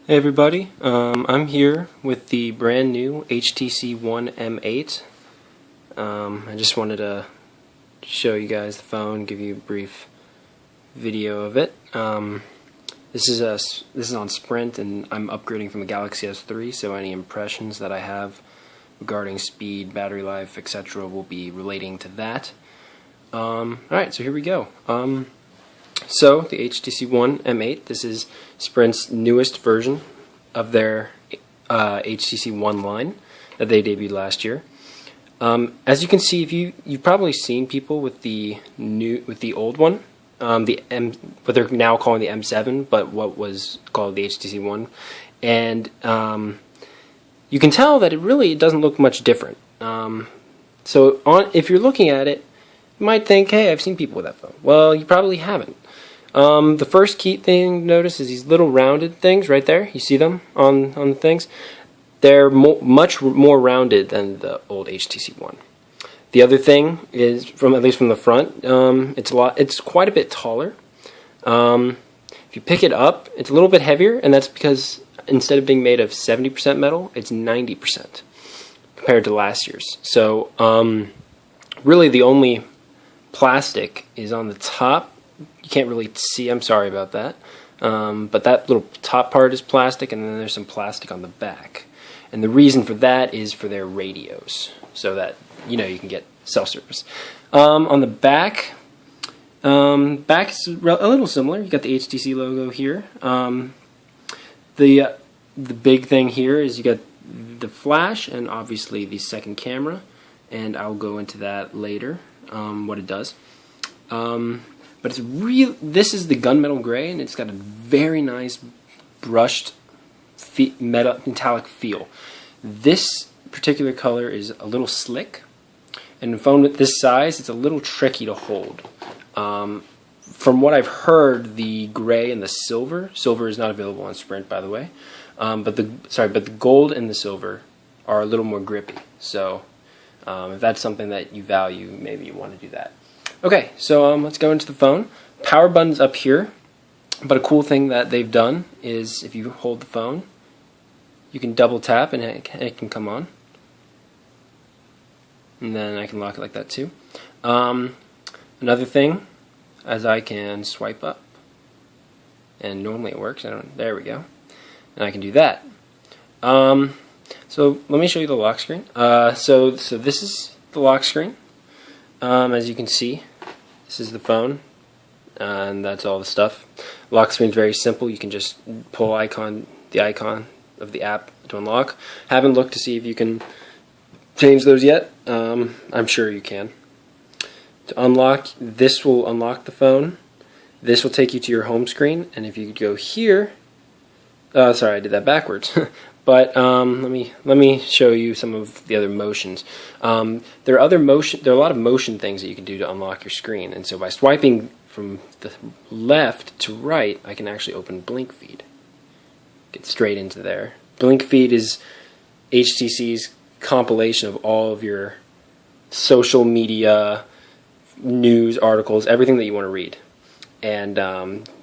Hey everybody, I'm here with the brand new HTC One M8. I just wanted to show you guys the phone, give you a brief video of it. This is on Sprint, and I'm upgrading from the Galaxy S3, so any impressions that I have regarding speed, battery life, etc. will be relating to that. Alright, so here we go. So, the HTC One M8, this is Sprint's newest version of their HTC One line that they debuted last year. As you can see, you've probably seen people with the old one, what they're now calling the M7, but what was called the HTC One, and you can tell that it doesn't look much different. If you're looking at it, you might think, hey, I've seen people with that phone. Well, you probably haven't. The first key thing to notice is these little rounded things right there. You see them on the things? They're much more rounded than the old HTC One. The other thing is, at least from the front, it's quite a bit taller. If you pick it up, it's a little bit heavier, and that's because instead of being made of 70% metal, it's 90% compared to last year's. So really the only plastic is on the top. You can't really see, I'm sorry about that, but that little top part is plastic, and then there's some plastic on the back. And the reason for that is for their radios, so that you can get cell service. On the back, is a little similar. You got the HTC logo here. The big thing here is you got the flash and obviously the second camera, and I'll go into that later, what it does. But this is the Gunmetal Grey, and it's got a very nice brushed metallic feel. This particular color is a little slick, and a phone with this size, it's a little tricky to hold. From what I've heard, the gray and the silver is not available on Sprint, by the way, but the gold and the silver are a little more grippy. So if that's something that you value, maybe you want to do that. Okay, so let's go into the phone. Power button's up here, but a cool thing that they've done is if you hold the phone, you can double tap and it can come on. And then I can lock it like that too. Another thing, as I can swipe up, and normally it works. There we go. And I can do that. So let me show you the lock screen. So this is the lock screen. As you can see, this is the phone, and that's all the stuff. Lock screen is very simple. You can just pull the icon of the app to unlock. Haven't looked to see if you can change those yet. I'm sure you can. To unlock, this will unlock the phone. This will take you to your home screen, and if you go here, sorry, I did that backwards. But let me show you some of the other motions. There are a lot of motion things that you can do to unlock your screen, and so by swiping from the left to right, I can actually open Blink Feed. Get straight into there. Blink Feed is HTC's compilation of all of your social media, news, articles, everything that you want to read, and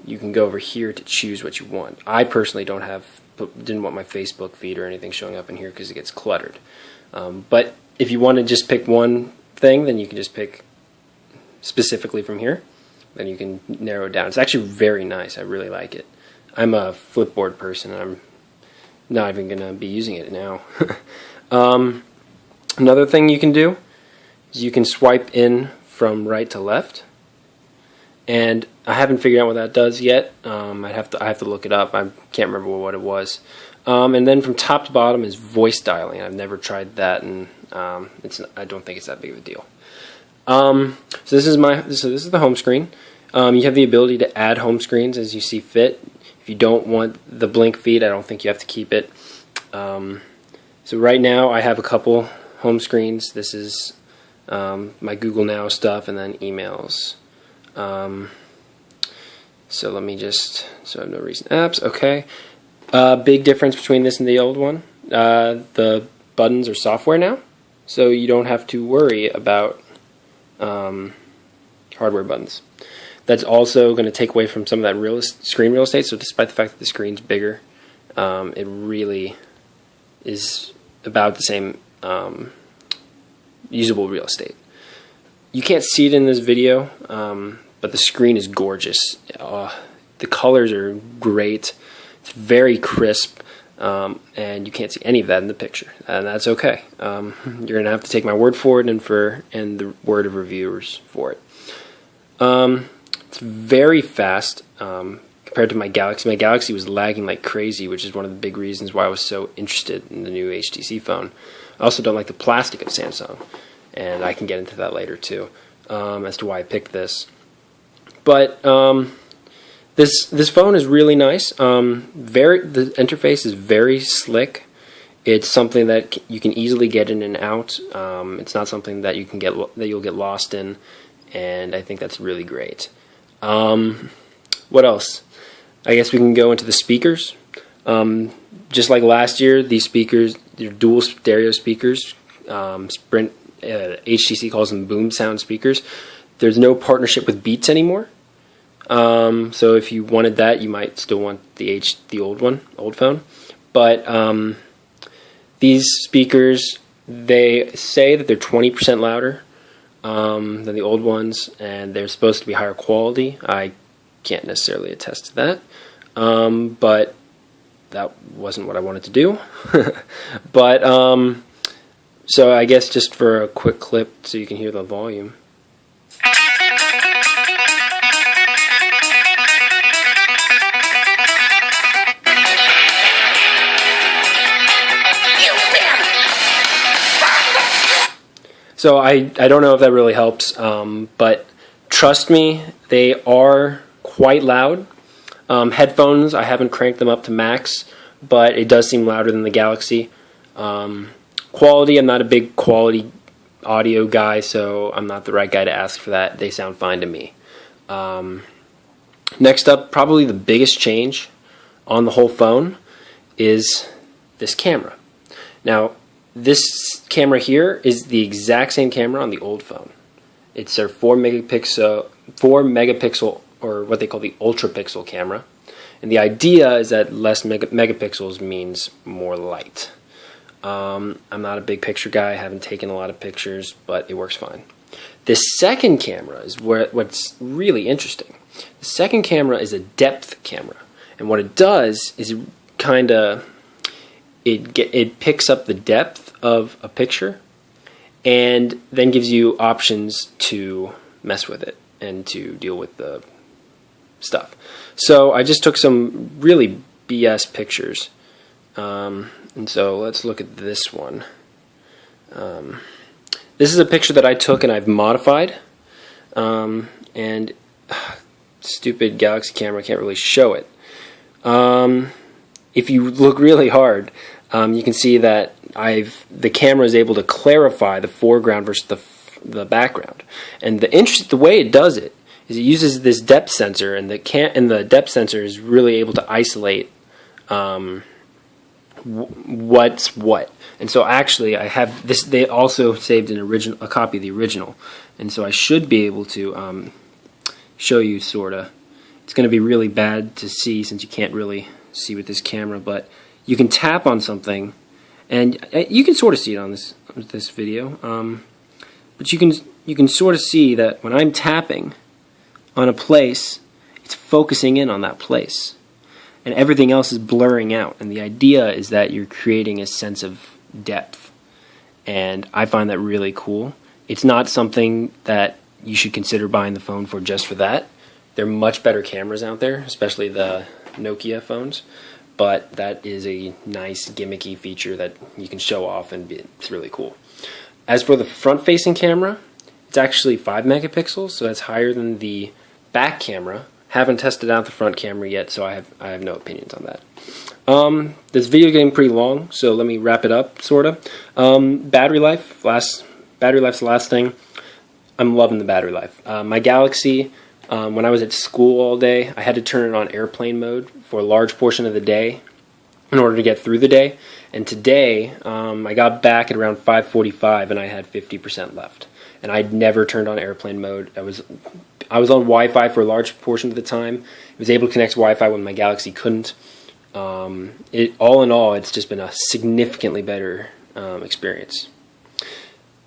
you can go over here to choose what you want. I personally didn't want my Facebook feed or anything showing up in here because it gets cluttered. But if you want to just pick one thing, then you can just pick specifically from here. Then you can narrow it down. It's actually very nice. I really like it. I'm a Flipboard person, and I'm not even going to be using it now. Another thing you can do is you can swipe in from right to left. And I haven't figured out what that does yet. I have to look it up. I can't remember what it was. And then from top to bottom is voice dialing. I've never tried that, and I don't think it's that big of a deal. So this is the home screen. You have the ability to add home screens as you see fit. If you don't want the Blink Feed, I don't think you have to keep it. So right now I have a couple home screens. This is my Google Now stuff, and then emails. So let me so I have no recent apps. Okay. Big difference between this and the old one. The buttons are software now, so you don't have to worry about hardware buttons. That's also going to take away from some of that screen real estate. So despite the fact that the screen's bigger, it really is about the same usable real estate. You can't see it in this video, but the screen is gorgeous. The colors are great. It's very crisp, and you can't see any of that in the picture, and that's okay. You're gonna have to take my word for it, and the word of reviewers for it. It's very fast compared to my Galaxy. My Galaxy was lagging like crazy, which is one of the big reasons why I was so interested in the new HTC phone. I also don't like the plastic of Samsung, and I can get into that later too, as to why I picked this. But this phone is really nice. The interface is very slick. It's something that you can easily get in and out. It's not something that you'll get lost in, and I think that's really great. What else? I guess we can go into the speakers. Just like last year, these speakers, they're dual stereo speakers. HTC calls them boom sound speakers. There's no partnership with Beats anymore. So if you wanted that, you might still want the old phone. But these speakers, they say that they're 20% louder than the old ones, and they're supposed to be higher quality. I can't necessarily attest to that, but that wasn't what I wanted to do. But so I guess just for a quick clip so you can hear the volume. So I don't know if that really helps, but trust me, they are quite loud. Headphones, I haven't cranked them up to max, but it does seem louder than the Galaxy. Quality, I'm not a big quality audio guy, so I'm not the right guy to ask for that. They sound fine to me. Next up, probably the biggest change on the whole phone is this camera. Now, this camera here is the exact same camera on the old phone. It's their 4 megapixel, or what they call the ultra pixel camera. And the idea is that less megapixels means more light. I'm not a big picture guy. I haven't taken a lot of pictures, but it works fine. This second camera is what's really interesting. The second camera is a depth camera, and what it does is it picks up the depth of a picture and then gives you options to mess with it and to deal with the stuff. So I just took some really BS pictures, and so let's look at this one. This is a picture that I took and I've modified, and stupid Galaxy camera can't really show it. If you look really hard, you can see that the camera is able to clarify the foreground versus the background. And the way it does it is it uses this depth sensor, and the depth sensor is really able to isolate what's what. And so actually, I have this. They also saved a copy of the original, and so I should be able to show you sorta. It's going to be really bad to see since you can't really see with this camera, but you can tap on something, and you can sort of see it on this video. But you can sort of see that when I'm tapping on a place, it's focusing in on that place, and everything else is blurring out. And the idea is that you're creating a sense of depth, and I find that really cool. It's not something that you should consider buying the phone for just for that. There are much better cameras out there, especially the Nokia phones, but that is a nice gimmicky feature that you can show off, and it's really cool. As for the front-facing camera, it's actually 5 megapixels, so that's higher than the back camera. Haven't tested out the front camera yet, so I have no opinions on that. This video is getting pretty long, so let me wrap it up, sorta. Battery life. Battery life's the last thing. I'm loving the battery life. My Galaxy, when I was at school all day, I had to turn it on airplane mode for a large portion of the day in order to get through the day. And today, I got back at around 5:45, and I had 50% left. And I'd never turned on airplane mode. I was on Wi-Fi for a large portion of the time. I was able to connect to Wi-Fi when my Galaxy couldn't. All in all, it's just been a significantly better experience.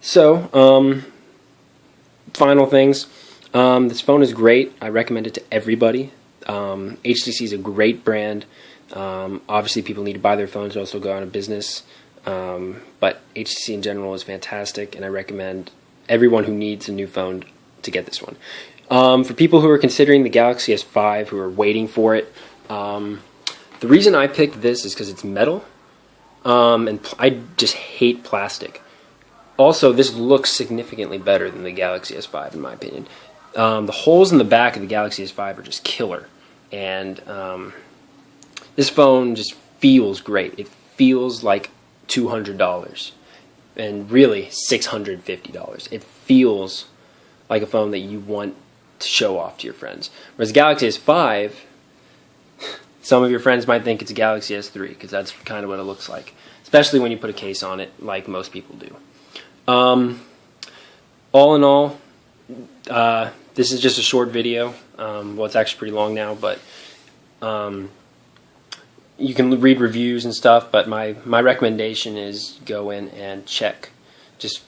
So, final things. This phone is great. I recommend it to everybody. HTC is a great brand. Obviously, people need to buy their phones to also go out of business. But HTC in general is fantastic, and I recommend everyone who needs a new phone to get this one. For people who are considering the Galaxy S5, who are waiting for it, the reason I picked this is because it's metal, and I just hate plastic. Also, this looks significantly better than the Galaxy S5, in my opinion. The holes in the back of the Galaxy S5 are just killer, and this phone just feels great. It feels like $200, and really $650. It feels like a phone that you want to show off to your friends. Whereas Galaxy S5, some of your friends might think it's a Galaxy S3, because that's kind of what it looks like, especially when you put a case on it, like most people do. All in all, this is just a short video. Well, it's actually pretty long now, but you can read reviews and stuff, but my recommendation is go in and just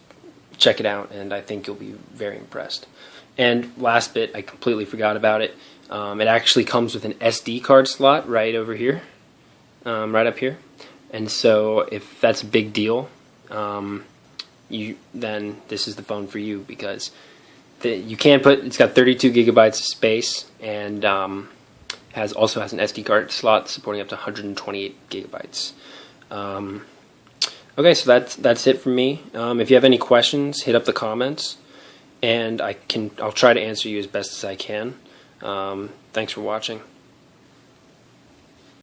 check it out, and I think you'll be very impressed. And last bit, I completely forgot about it. It actually comes with an SD card slot right over here, right up here. And so if that's a big deal, then this is the phone for you, because it's got 32 gigabytes of space, and also has an SD card slot supporting up to 128 gigabytes. Okay, so that's it from me. If you have any questions, hit up the comments, and I'll try to answer you as best as I can. Thanks for watching.